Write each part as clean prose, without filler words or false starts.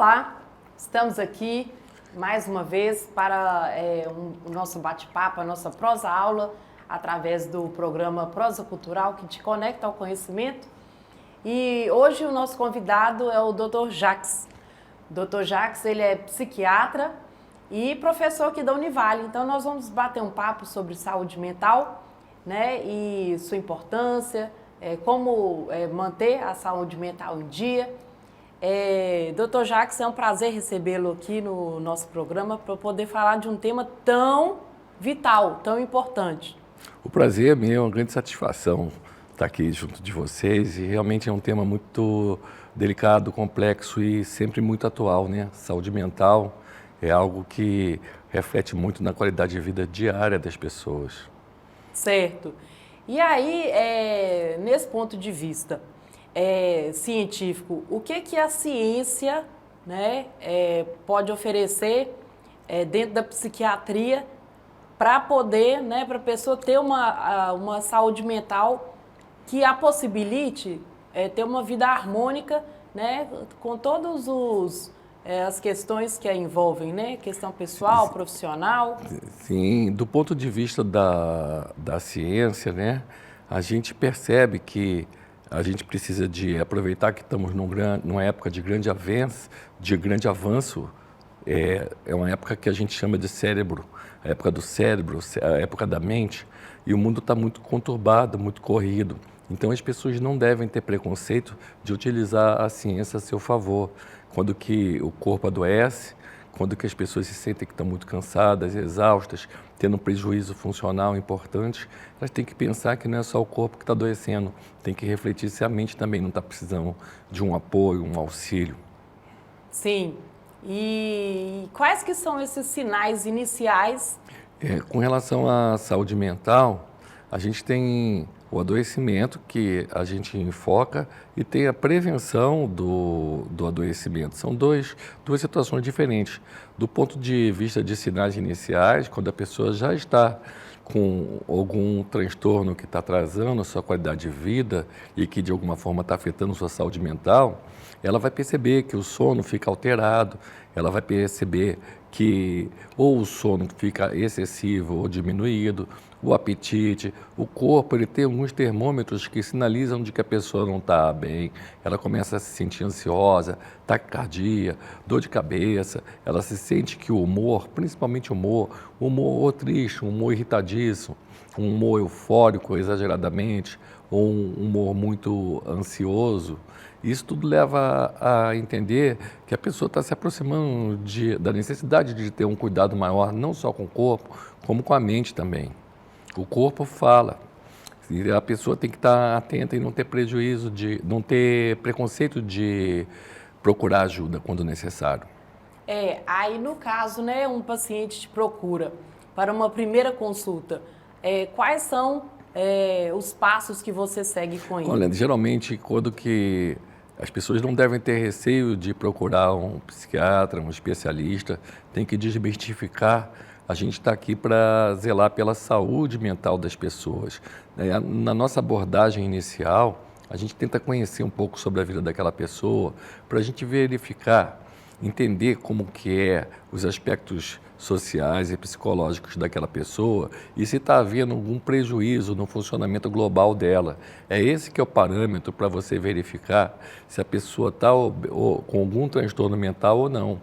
Olá, estamos aqui mais uma vez para o nosso bate-papo, a nossa prosa aula, através do programa Prosa Cultural, que te conecta ao conhecimento. E hoje o nosso convidado é o Dr. Jacques. O Dr. Jacques, ele é psiquiatra e professor aqui da Univale. Então nós vamos bater um papo sobre saúde mental, né, e sua importância, como manter a saúde mental em dia. Dr. Jacques, é um prazer recebê-lo aqui no nosso programa para poder falar de um tema tão vital, tão importante. O prazer é meu, é uma grande satisfação estar aqui junto de vocês e realmente é um tema muito delicado, complexo e sempre muito atual, né? Saúde mental é algo que reflete muito na qualidade de vida diária das pessoas. Certo. E aí, nesse ponto de vista científico, o que a ciência, né, pode oferecer dentro da psiquiatria para poder, né, para a pessoa ter uma saúde mental que a possibilite ter uma vida harmônica, né, com todos as questões que a envolvem, né, questão pessoal, profissional? Sim, do ponto de vista da ciência, né, a gente percebe que a gente precisa de aproveitar que estamos numa época de grande avanço. É uma época que a gente chama de cérebro, a época do cérebro, a época da mente, e o mundo está muito conturbado, muito corrido. Então as pessoas não devem ter preconceito de utilizar a ciência a seu favor. Quando que o corpo adoece, quando que as pessoas se sentem que estão muito cansadas, exaustas, tendo um prejuízo funcional importante, elas têm que pensar que não é só o corpo que está adoecendo, tem que refletir se a mente também não está precisando de um apoio, um auxílio. Sim. E quais que são esses sinais iniciais? Com relação à saúde mental, a gente tem o adoecimento que a gente enfoca e tem a prevenção do adoecimento. São duas situações diferentes. Do ponto de vista de sinais iniciais, quando a pessoa já está com algum transtorno que está atrasando a sua qualidade de vida e que de alguma forma está afetando sua saúde mental, ela vai perceber que o sono fica alterado, ela vai perceber que ou o sono fica excessivo ou diminuído, o apetite, o corpo, ele tem alguns termômetros que sinalizam de que a pessoa não está bem, ela começa a se sentir ansiosa, taquicardia, dor de cabeça, ela se sente que o humor, principalmente o humor triste, um humor irritadiço, um humor eufórico exageradamente, ou um humor muito ansioso, isso tudo leva a entender que a pessoa está se aproximando da necessidade de ter um cuidado maior, não só com o corpo, como com a mente também. O corpo fala, e a pessoa tem que estar atenta e não ter prejuízo, não ter preconceito de procurar ajuda quando necessário. Aí no caso, né, um paciente te procura para uma primeira consulta, quais são os passos que você segue com ele? Olha, geralmente quando que as pessoas não devem ter receio de procurar um psiquiatra, um especialista, tem que desmistificar. A gente está aqui para zelar pela saúde mental das pessoas. Na nossa abordagem inicial, a gente tenta conhecer um pouco sobre a vida daquela pessoa, para a gente verificar, entender como que é os aspectos sociais e psicológicos daquela pessoa e se está havendo algum prejuízo no funcionamento global dela. É esse que é o parâmetro para você verificar se a pessoa está com algum transtorno mental ou não.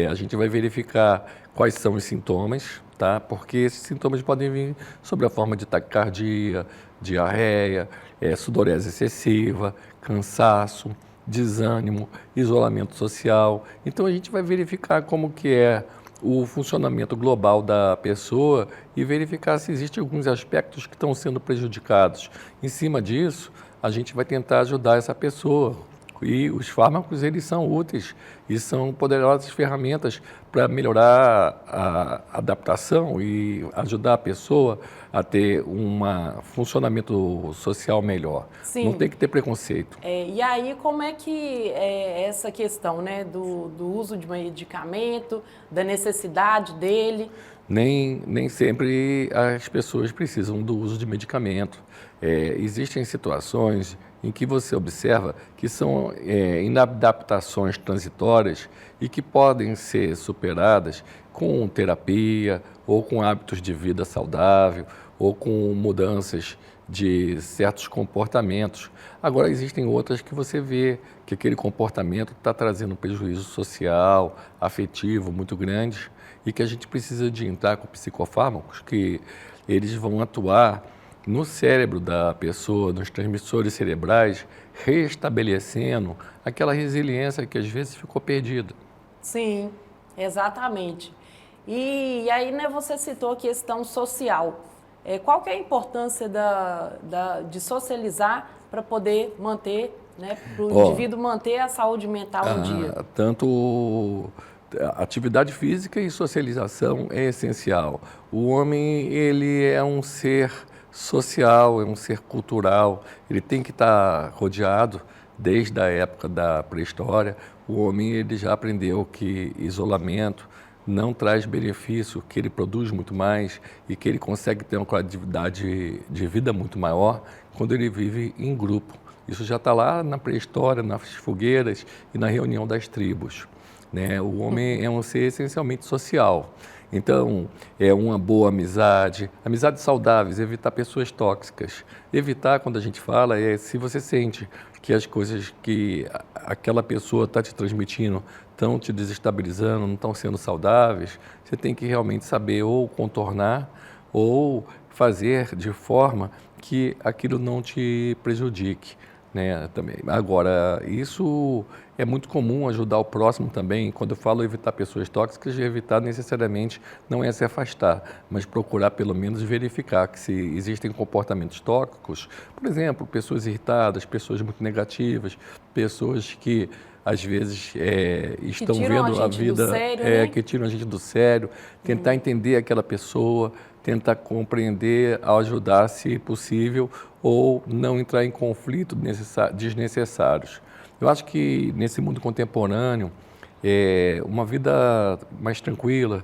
A gente vai verificar quais são os sintomas, tá? Porque esses sintomas podem vir sob a forma de taquicardia, diarreia, sudorese excessiva, cansaço, desânimo, isolamento social. Então a gente vai verificar como que é o funcionamento global da pessoa e verificar se existem alguns aspectos que estão sendo prejudicados. Em cima disso, a gente vai tentar ajudar essa pessoa. E os fármacos, eles são úteis e são poderosas ferramentas para melhorar a adaptação e ajudar a pessoa a ter um funcionamento social melhor. Sim. Não tem que ter preconceito. E aí, como é que é essa questão, né, do uso de medicamento, da necessidade dele? Nem sempre as pessoas precisam do uso de medicamento. Existem situações em que você observa que são inadaptações transitórias e que podem ser superadas com terapia ou com hábitos de vida saudável ou com mudanças de certos comportamentos. Agora, existem outras que você vê que aquele comportamento está trazendo um prejuízo social, afetivo muito grande e que a gente precisa de entrar com psicofármacos que eles vão atuar no cérebro da pessoa, nos transmissores cerebrais, restabelecendo aquela resiliência que às vezes ficou perdida. Sim, exatamente. E aí, né, você citou a questão social. Qual que é a importância de socializar para poder manter, né, para o indivíduo manter a saúde mental no dia? Tanto atividade física e socialização é essencial. O homem, ele é um ser social, é um ser cultural, ele tem que estar rodeado desde a época da pré-história. O homem, ele já aprendeu que isolamento não traz benefício, que ele produz muito mais e que ele consegue ter uma qualidade de vida muito maior quando ele vive em grupo. Isso já está lá na pré-história, nas fogueiras e na reunião das tribos, né? O homem é um ser essencialmente social. Então, é uma boa amizade, amizades saudáveis, evitar pessoas tóxicas. Evitar, quando a gente fala, se você sente que as coisas que aquela pessoa está te transmitindo estão te desestabilizando, não estão sendo saudáveis, você tem que realmente saber ou contornar ou fazer de forma que aquilo não te prejudique, né, também. Agora, isso é muito comum, ajudar o próximo também. Quando eu falo evitar pessoas tóxicas, evitar necessariamente não é se afastar, mas procurar pelo menos verificar que se existem comportamentos tóxicos, por exemplo, pessoas irritadas, pessoas muito negativas, pessoas que às vezes estão vendo a vida, sério, né? que tiram a gente do sério, tentar entender aquela pessoa, tentar compreender, ajudar se possível, ou não entrar em conflitos desnecessários. Eu acho que nesse mundo contemporâneo, uma vida mais tranquila,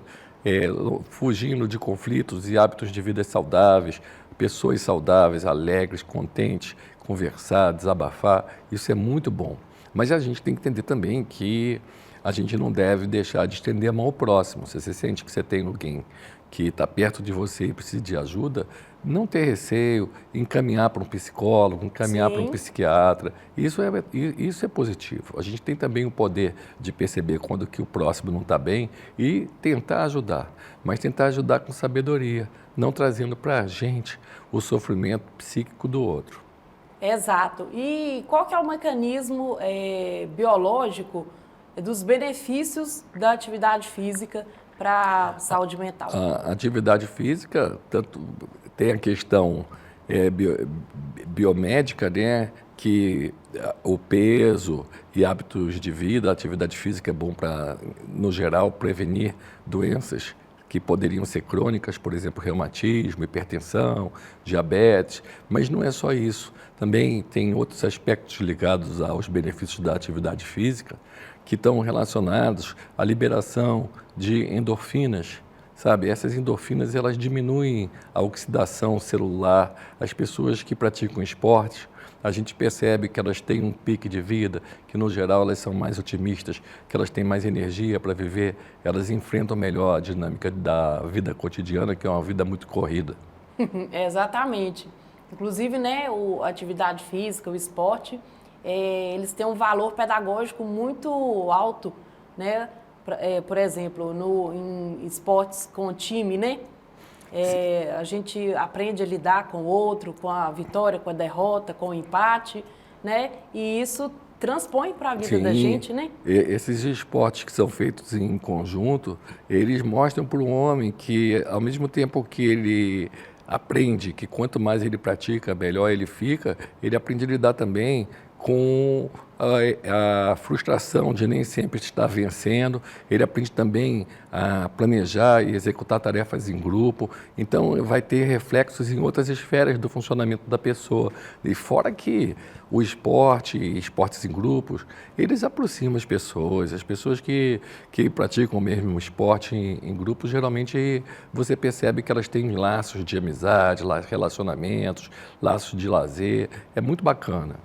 fugindo de conflitos e hábitos de vida saudáveis, pessoas saudáveis, alegres, contentes, conversar, desabafar, isso é muito bom. Mas a gente tem que entender também que a gente não deve deixar de estender a mão ao próximo. Se você sente que você tem alguém que está perto de você e precisa de ajuda, não ter receio, encaminhar para um psicólogo, encaminhar para um psiquiatra. Isso é positivo. A gente tem também o poder de perceber quando que o próximo não está bem e tentar ajudar, mas tentar ajudar com sabedoria, não trazendo para a gente o sofrimento psíquico do outro. Exato. E qual que é o mecanismo biológico dos benefícios da atividade física para a saúde mental? A atividade física, tanto tem a questão biomédica, né, que o peso e hábitos de vida, a atividade física é bom para, no geral, prevenir doenças que poderiam ser crônicas, por exemplo, reumatismo, hipertensão, diabetes, mas não é só isso. Também tem outros aspectos ligados aos benefícios da atividade física que estão relacionados à liberação de endorfinas, sabe? Essas endorfinas, elas diminuem a oxidação celular. As pessoas que praticam esportes, a gente percebe que elas têm um pique de vida, que no geral elas são mais otimistas, que elas têm mais energia para viver, elas enfrentam melhor a dinâmica da vida cotidiana, que é uma vida muito corrida. Exatamente. Inclusive, né, a atividade física, o esporte, eles têm um valor pedagógico muito alto, né? Por exemplo, em esportes com time, né? A gente aprende a lidar com o outro, com a vitória, com a derrota, com o empate, né? E isso transpõe para a vida da gente, né? Esses esportes que são feitos em conjunto, eles mostram para o homem que, ao mesmo tempo que ele aprende que quanto mais ele pratica, melhor ele fica, ele aprende a lidar também com a frustração de nem sempre estar vencendo. Ele aprende também a planejar e executar tarefas em grupo. Então, vai ter reflexos em outras esferas do funcionamento da pessoa. E fora que o esportes em grupos, eles aproximam as pessoas que praticam o mesmo esporte em grupos, geralmente você percebe que elas têm laços de amizade, relacionamentos, laços de lazer. É muito bacana.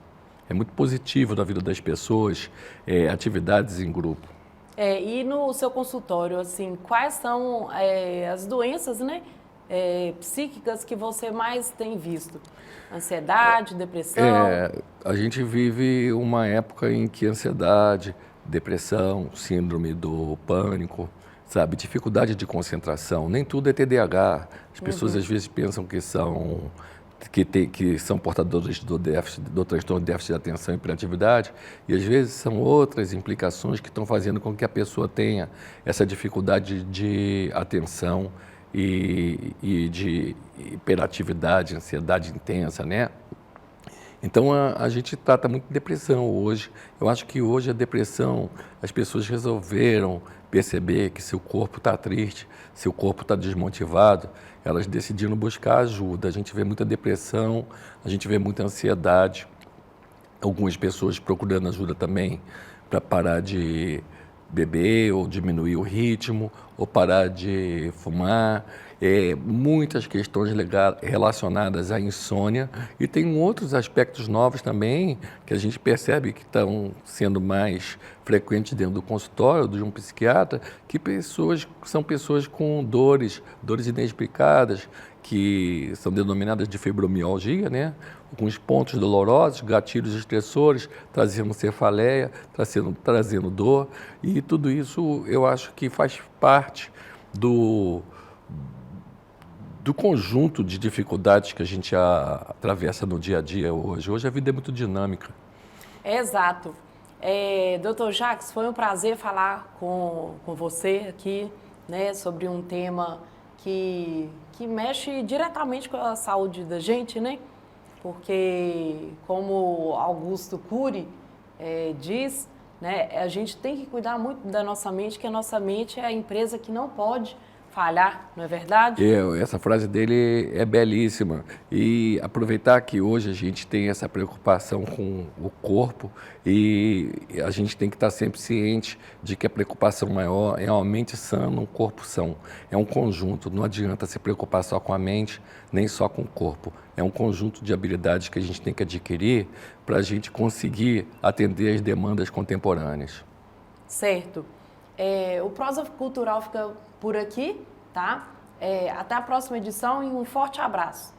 é muito positivo na vida das pessoas, atividades em grupo. E no seu consultório, assim, quais são as doenças, né, psíquicas que você mais tem visto? Ansiedade, depressão? A gente vive uma época em que ansiedade, depressão, síndrome do pânico, sabe, dificuldade de concentração, nem tudo é TDAH. As pessoas às vezes pensam que são portadores do transtorno de déficit de atenção e hiperatividade, e às vezes são outras implicações que estão fazendo com que a pessoa tenha essa dificuldade de atenção e de hiperatividade, ansiedade intensa, né? Então a gente trata muito de depressão hoje. Eu acho que hoje a depressão, as pessoas resolveram perceber que se o corpo está triste, se o corpo está desmotivado, elas decidiram buscar ajuda. A gente vê muita depressão, a gente vê muita ansiedade, algumas pessoas procurando ajuda também para parar de beber ou diminuir o ritmo ou parar de fumar. Muitas questões relacionadas à insônia e tem outros aspectos novos também que a gente percebe que estão sendo mais frequentes dentro do consultório de um psiquiatra, que são pessoas com dores inexplicadas, que são denominadas de fibromialgia, né? Alguns pontos dolorosos, gatilhos estressores, trazendo cefaleia, trazendo dor, e tudo isso eu acho que faz parte do conjunto de dificuldades que a gente atravessa no dia a dia hoje. Hoje a vida é muito dinâmica. Exato. Dr. Jacques, foi um prazer falar com você aqui, né, sobre um tema que mexe diretamente com a saúde da gente, né? Porque, como Augusto Cury diz, né, a gente tem que cuidar muito da nossa mente, que a nossa mente é a empresa que não pode falhar, não é verdade? Essa frase dele é belíssima. E aproveitar que hoje a gente tem essa preocupação com o corpo e a gente tem que estar sempre ciente de que a preocupação maior é uma mente sã num corpo são. É um conjunto, não adianta se preocupar só com a mente, nem só com o corpo. É um conjunto de habilidades que a gente tem que adquirir para a gente conseguir atender as demandas contemporâneas. Certo. O Prosa Cultural fica por aqui, tá? Até a próxima edição e um forte abraço.